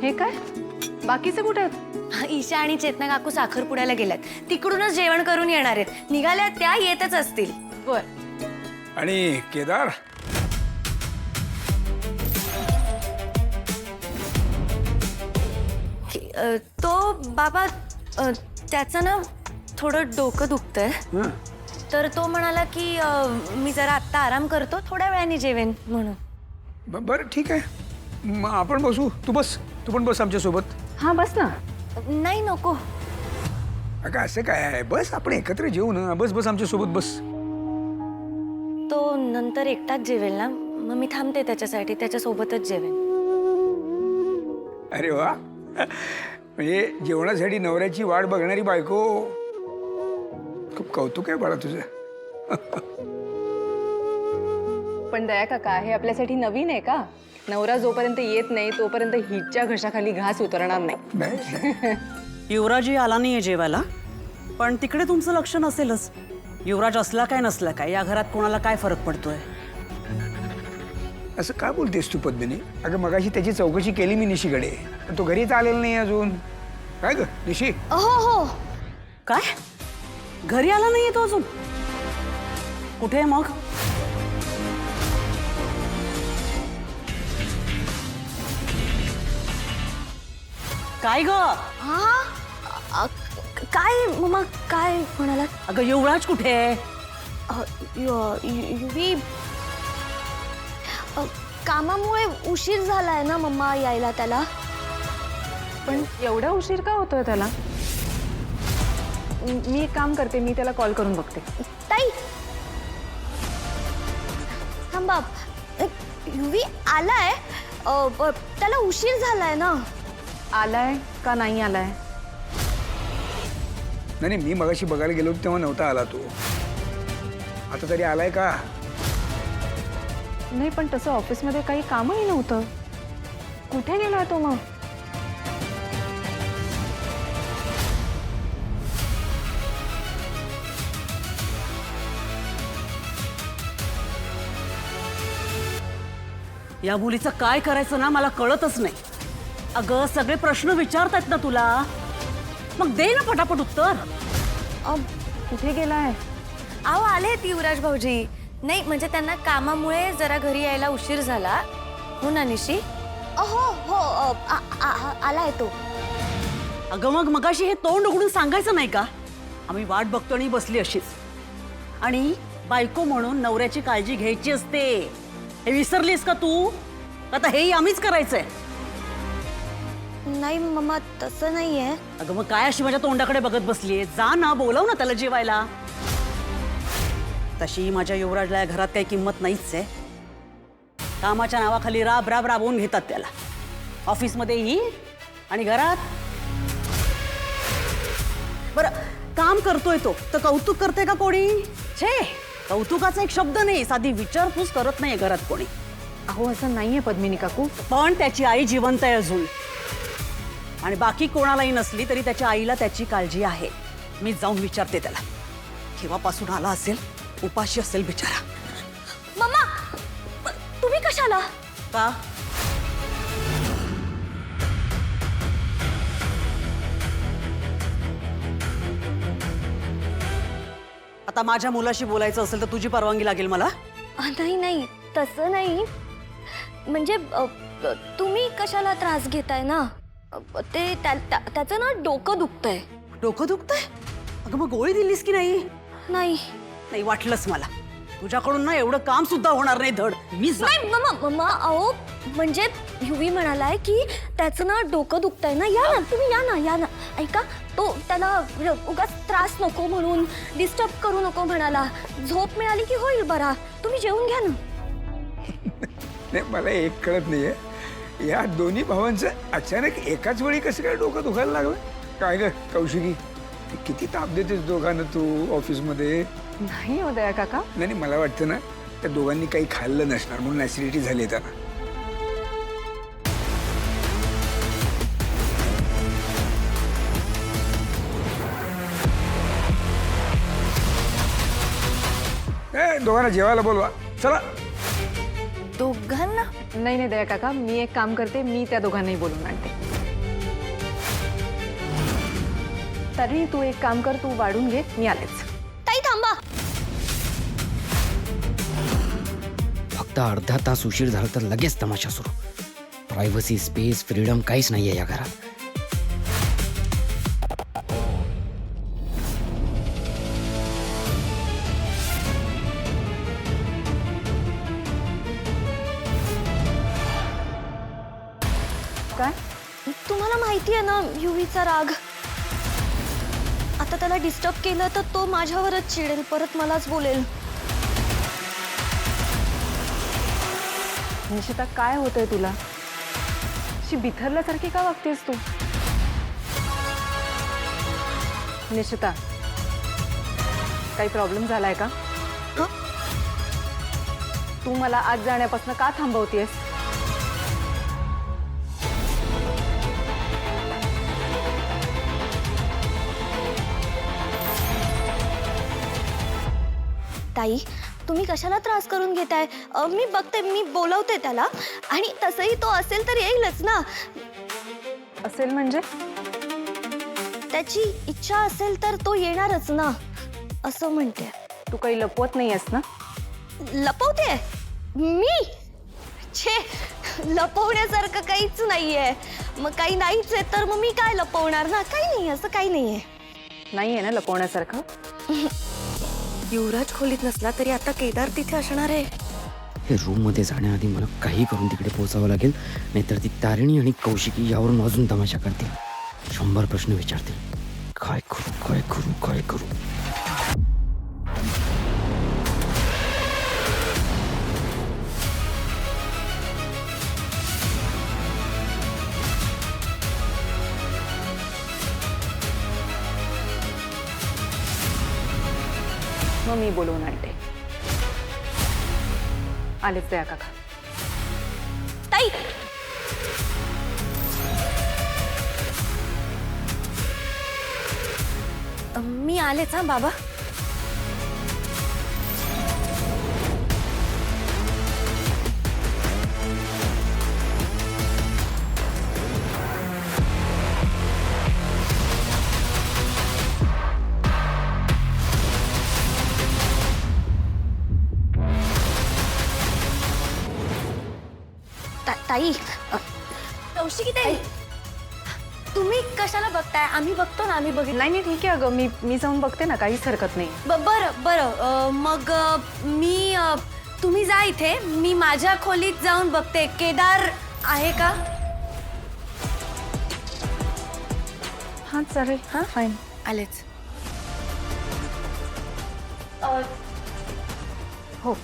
हे काय? बाकीचे कुठे आहेत? ईशा आणि चेतना काकू साखरपुड्याला गेल्यात, तिकडूनच जेवण करून येणार आहेत. निघाल्या त्या येतच असतील. बर. आणि केदार तो बाबा त्याचं ना थोडं डोकं दुखतंय, तर तो म्हणाला की मी जरा आत्ता आराम करतो, थोड्या वेळाने जेवेन म्हणून. बरं ठीक आहे, मग आपण बसू. तू बस, तू पण बस आमच्या सोबत. हा बस ना. नाही नको. अगं असं काय आहे, बस आपण एकत्र जेवू ना. बस बस आमच्या सोबत बस. तो नंतर एकटाच जेवेल ना, मग मी थांबते त्याच्यासाठी, त्याच्यासोबतच जेवेन. अरे वा, म्हणजे जेवणासाठी नवऱ्याची वाट बघणारी बायको. खूप कौतुक आहे बाळा तुझं. पण दया काका, हे आपल्यासाठी नवीन आहे का? नवरा जोपर्यंत येत नाही तोपर्यंत हिच्या घशाखाली घास उतरणार नाही. नाही युवराजही आला नाहीये जेवायला, पण तिकडे तुमचं लक्ष नसेलच. युवराज असला काय नसला काय, या घरात कोणाला काय फरक पडतोय? असं का बोलतेस तू पद्मिनी? अगं मगाशी त्याची चौकशी केली मी निशीकडे, पण तो घरीच आलेला नाही अजून. काय ग निशी? हो हो. काय घरी आला नाहीये तो अजून? कुठे आहे मग? काय ग? हा काय मग काय म्हणाला? अगं युवराज कुठे आहे? युवी कामामुळे उशीर झालाय ना मम्मा यायला त्याला. पण एवढा उशीर का होतोय त्याला? मी एक काम करते, मी त्याला कॉल करून बघते. ताई थांबा, युवी आलाय, त्याला उशीर झालाय ना. आलाय का नाही आलाय? नाही मी मगाशी बघायला गेलो तेव्हा नव्हता आला तो. आता तरी आलाय का? नाही, पण तसं ऑफिसमध्ये काही कामही नव्हतं. कुठे गेलाय तो मग? या मुलीचं काय करायचं ना मला कळतच नाही. अगं सगळे प्रश्न विचारतायत ना तुला, मग दे ना पटापट उत्तर. कुठे गेलाय? अहो आलेत युवराज भाऊजी. नाही म्हणजे त्यांना कामामुळे जरा घरी यायला उशीर झाला. हो ना निशी? हो हो आलाय तो. अगं मग मगाशी हे तोंड उघडून सांगायचं नाही का? आम्ही वाट बघतो आणि बसली अशीच. आणि बायको म्हणून नवऱ्याची काळजी घ्यायची असते, हे विसरलीस का तू? आता हेही आम्हीच करायचंय. नाही मम्मा तसं नाहीये. अगं मग काय अशी माझ्या तोंडाकडे बघत बसलीये? जा ना, बोलव ना त्याला जेवायला. तशी माझ्या युवराजला या घरात काही किंमत नाहीच आहे. कामाच्या नावाखाली राब राब राबवून घेतात त्याला, ऑफिसमध्येही आणि घरात. बरं काम करतोय तो तर कौतुक करते का कोणी? छे, कौतुकाचा एक शब्द नाही, साधी विचारपूस करत नाही घरात कोणी. अहो असं नाहीये पद्मिनी काकू. पण त्याची आई जिवंत आहे अजून, आणि बाकी कोणालाही नसली तरी त्याच्या आईला त्याची काळजी आहे. मी जाऊन विचारते त्याला. केव्हापासून आला असेल, उपाशी असेल बिचारा. मम्मा तुम्ही कशाला? का? आता माझ्या मुलाशी बोलायचं असेल तर तुझी परवानगी लागेल मला. नाही नाही तसं नाही, म्हणजे तुम्ही कशाला त्रास घेताय ना? ते त्याचं ना डोकं दुखतंय. डोकं दुखतंय? अगं मग गोळी दिलीस की नाही? नाही नाही वाटलंच मला. तुझ्याकडून ना एवढं काम सुद्धा होणार नाही धड. मी नाही मम्मा मम्मा अहो म्हणजे युवी म्हणालाय की त्याचं ना डोकं दुखतंय ना, या ना तुम्ही, या ना. ऐका, तो त्याला उगाच त्रास नको म्हणून, डिस्टर्ब करू नको म्हणाला. झोप मिळाली की होईल बरा. तुम्ही जेवून घ्या ना. नाही मला एक कळत नाहीये, या दोन्ही भावांचं अचानक एकाच वेळी कसं काय डोकं दुखायला लागलं? काय ग कौशिकी, किती ताप देतेस दोघांना तू ऑफिसमध्ये? नाही हो दया काका. नाही मला वाटतं ना त्या दोघांनी काही खाल्लं नसणार म्हणून ऍसिडिटी झाली त्यांना. दोघांना जेवायला बोलवा चला. दोघांना? नाही दया काका, मी एक काम करते, मी त्या दोघांनाही बोलून आणते. तारिणी तू एक काम कर, तू वाढून घे, मी आलेच. ताई थांबा. फक्त अर्धा तास उशीर झाला तर लगेच तमाशा सुरू. प्रायव्हसी, स्पेस, फ्रीडम काहीच नाहीये या घरात. काय? तुम्हाला माहिती आहे ना युवीचा राग. आता त्याला डिस्टर्ब केलं तर तो माझ्यावरच चिडेल, परत मलाच बोलेल. निशिता काय होतंय तुला? अशी बिथरल्यासारखी का वागतेस तू? निशिता, काही प्रॉब्लेम झालाय का? तू मला आज जाण्यापासून का थांबवतेस? ताई तुम्ही कशाला त्रास करून घेताय? मी बघते, मी बोलवते त्याला. आणि तसंही तो असेल तर येईलच ना. असेल म्हणजे? त्याची इच्छा असेल तर तो येणारच ना, असं म्हणते. तू काही लपवत नाहीयेस ना? लपवते मी? छे, लपवण्यासारखं काहीच नाहीये. मग काही नाहीच आहे तर मग मी काय लपवणार ना? काही नाही, असं काही नाहीये. नाहीये ना लपवण्यासारखं? युवराज खोलीत नसला तरी आता केदार तिथे असणार आहे. हे रूम मध्ये जाण्याआधी मला काही करून तिकडे पोहोचावं लागेल, नाहीतर ती तारिणी आणि कौशिकी यावरून अजून तमाशा करतील. 100 प्रश्न विचारतील. काय करू, काय करू, काय करू? मग मी बोलवून आणते. आलेच दया काका. ताई मी आलेच हा बाबा. ताई कौशिकी ताई, तुम्ही कशाला बघताय? आम्ही बघतो ना, आम्ही बघितलं. नाही नाही ठीक आहे अगं, मी जाऊन बघते ना, काहीच हरकत नाही. बरं बरं. मग मी तुम्ही जा इथे, मी माझ्या खोलीत जाऊन बघते केदार आहे का. हां चालेल. हां फाईन. आलेच. हो